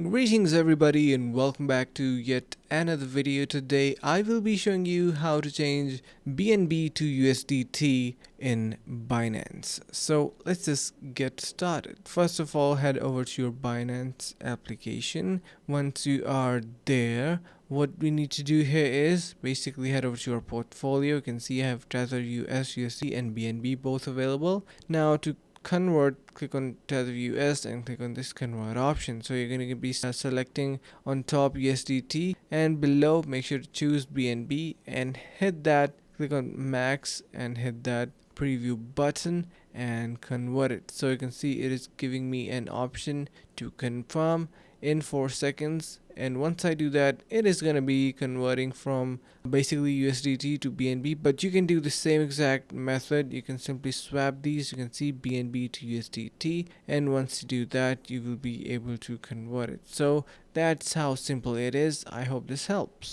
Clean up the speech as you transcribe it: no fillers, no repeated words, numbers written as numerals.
Greetings everybody and welcome back to yet another video. Today I will be showing you how to change BNB to USDT in Binance. So let's just get started. First of all, head over to your Binance application. Once you are there, what we need to do here is basically head over to your portfolio. You can see I have Tether US, USD and BNB both available. Now to convert, click on Tether US and click on this convert option. So you're going to be selecting on top USDT and below make sure to choose BNB and hit that, click on max and hit that preview button and convert it. So you can see it is giving me an option to confirm in 4 seconds, and once I do that it is going to be converting from basically USDT to BNB. But you can do the same exact method. You can simply swap these. You can see BNB to USDT, and once you do that you will be able to convert it. So that's how simple it is. I hope this helps.